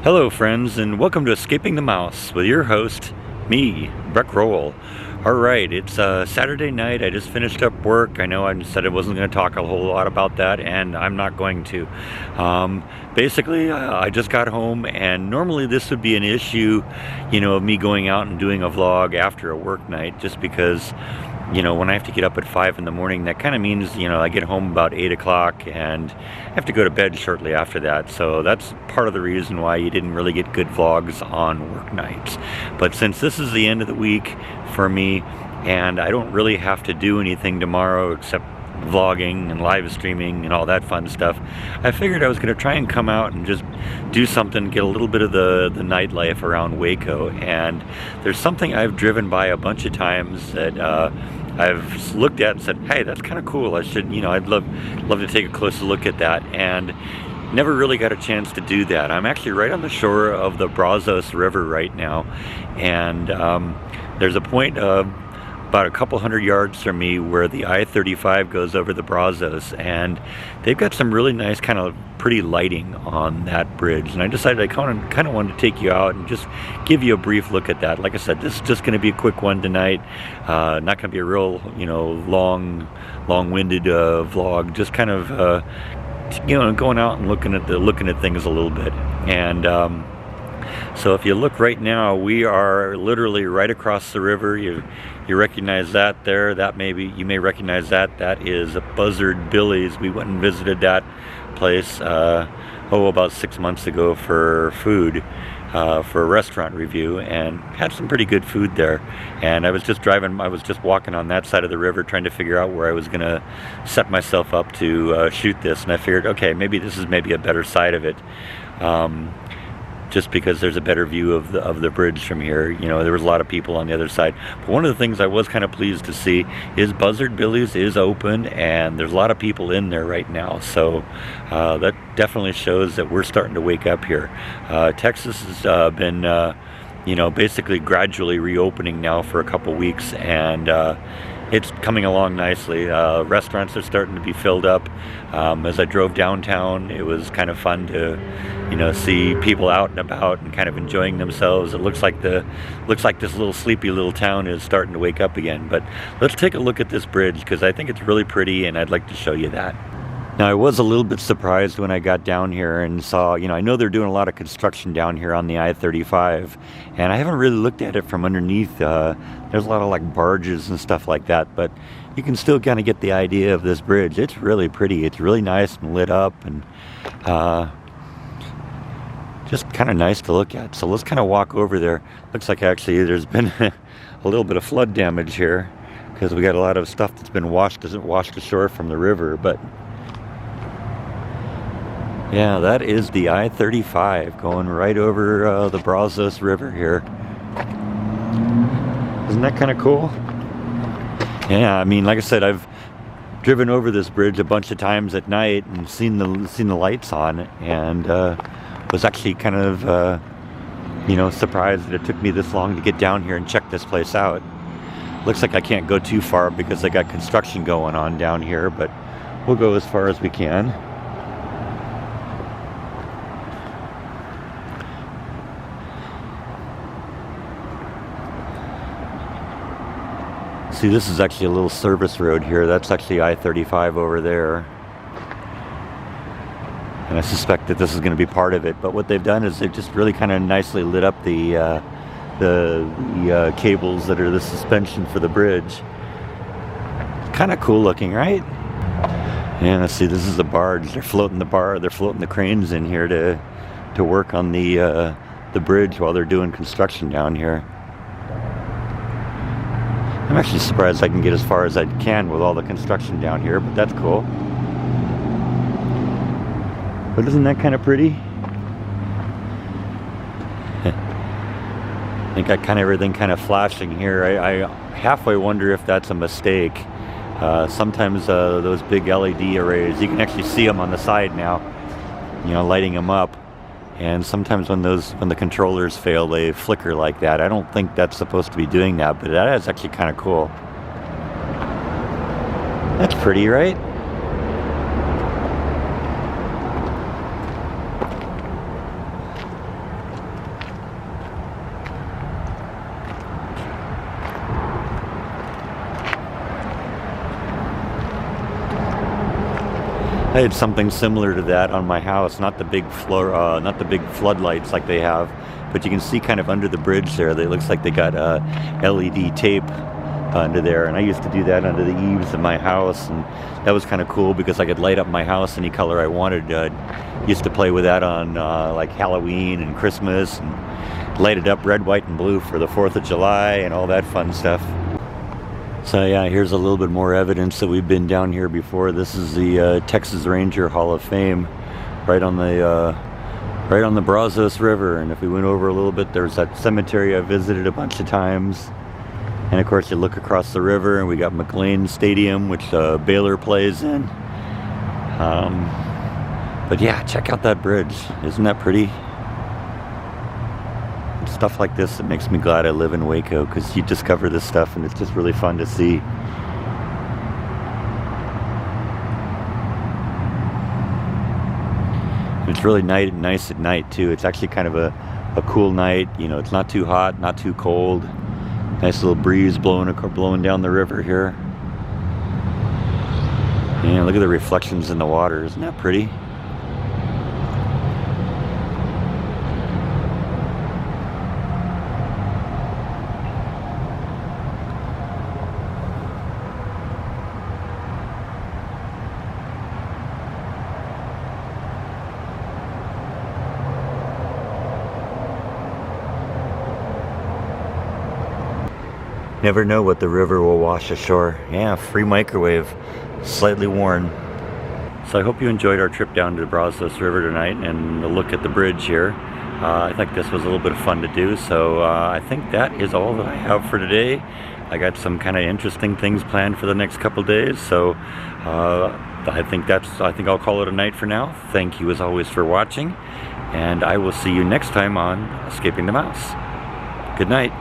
Hello friends, and welcome to Escaping the Mouse with your host, me, Breck Roll. Alright, it's Saturday night. I just finished up work. I know I said I wasn't going to talk a whole lot about that, and I'm not going to. Basically, I just got home, and normally this would be an issue, of me going out and doing a vlog after a work night, just because when I have to get up at 5 in the morning, that kind of means, I get home about 8 o'clock and I have to go to bed shortly after that. So that's part of the reason why you didn't really get good vlogs on work nights. But since this is the end of the week for me, and I don't really have to do anything tomorrow except vlogging and live streaming and all that fun stuff, I figured I was going to try and come out and just do something, get a little bit of the nightlife around Waco. And there's something I've driven by a bunch of times that I've looked at and said, hey, that's kind of cool. I should, I'd love to take a closer look at that, and never really got a chance to do that. I'm actually right on the shore of the Brazos River right now, and there's a point about a couple hundred yards from me where the I-35 goes over the Brazos, and they've got some really nice kind of pretty lighting on that bridge, and I decided I kind of wanted to take you out and just give you a brief look at that. Like I said, this is just going to be a quick one tonight, not going to be a real long-winded vlog, just kind of going out and looking at things a little bit. And so if you look right now, we are literally right across the river. You recognize that there. You may recognize that. That is Buzzard Billy's. We went and visited that place about 6 months ago for food, for a restaurant review, and had some pretty good food there. And I was just walking on that side of the river trying to figure out where I was gonna set myself up to shoot this, and I figured, okay, this is a better side of it. Just because there's a better view of the bridge from here. There was a lot of people on the other side. But one of the things I was kind of pleased to see is Buzzard Billy's is open, and there's a lot of people in there right now. So that definitely shows that we're starting to wake up here. Texas has been, basically gradually reopening now for a couple weeks, and it's coming along nicely. Restaurants are starting to be filled up. As I drove downtown, it was kind of fun to, see people out and about and kind of enjoying themselves. It looks like this little sleepy little town is starting to wake up again. But let's take a look at this bridge, because I think it's really pretty, and I'd like to show you that. Now, I was a little bit surprised when I got down here and saw, I know they're doing a lot of construction down here on the I-35, and I haven't really looked at it from underneath. There's a lot of barges and stuff like that, but you can still kind of get the idea of this bridge. It's really pretty. It's really nice and lit up, and just kind of nice to look at. So let's kind of walk over there. Looks like actually there's been a little bit of flood damage here, because we got a lot of stuff that's been washed ashore from the river, but yeah, that is the I-35 going right over the Brazos River here. Isn't that kind of cool? Yeah, like I said, I've driven over this bridge a bunch of times at night and seen the lights on, and was actually kind of surprised that it took me this long to get down here and check this place out. Looks like I can't go too far because they got construction going on down here, but we'll go as far as we can. See, this is actually a little service road here. That's actually I-35 over there. And I suspect that this is going to be part of it. But what they've done is they've just really kind of nicely lit up the cables that are the suspension for the bridge. Kind of cool looking, right? And let's see, this is the barge. They're floating the cranes in here to work on the bridge while they're doing construction down here. I'm actually surprised I can get as far as I can with all the construction down here, but that's cool. But isn't that kind of pretty? I think I everything kind of flashing here. I halfway wonder if that's a mistake. Sometimes those big LED arrays, you can actually see them on the side now, lighting them up. And sometimes when the controllers fail, they flicker like that. I don't think that's supposed to be doing that, but that is actually kind of cool. That's pretty, right? I had something similar to that on my house, not the big floodlights like they have, but you can see kind of under the bridge there, it looks like they got LED tape under there, and I used to do that under the eaves of my house, and that was kind of cool because I could light up my house any color I wanted. Used to play with that on like Halloween and Christmas, and light it up red, white, and blue for the 4th of July and all that fun stuff. So yeah, here's a little bit more evidence that we've been down here before. This is the Texas Ranger Hall of Fame, right on the Brazos River. And if we went over a little bit, there's that cemetery I visited a bunch of times. And of course, you look across the river, and we got McLean Stadium, which Baylor plays in. But yeah, check out that bridge. Isn't that pretty? Stuff like this that makes me glad I live in Waco, because you discover this stuff and it's just really fun to see. It's really nice at night too. It's actually kind of a cool night. You know, it's not too hot, not too cold. Nice little breeze blowing down the river here. Yeah, look at the reflections in the water. Isn't that pretty? Never know what the river will wash ashore. Yeah, free microwave, slightly worn. So I hope you enjoyed our trip down to the Brazos River tonight and a look at the bridge here. I think this was a little bit of fun to do, so I think that is all that I have for today. I got some kind of interesting things planned for the next couple days, so I think I'll call it a night for now. Thank you as always for watching, and I will see you next time on Escaping the Mouse. Good night.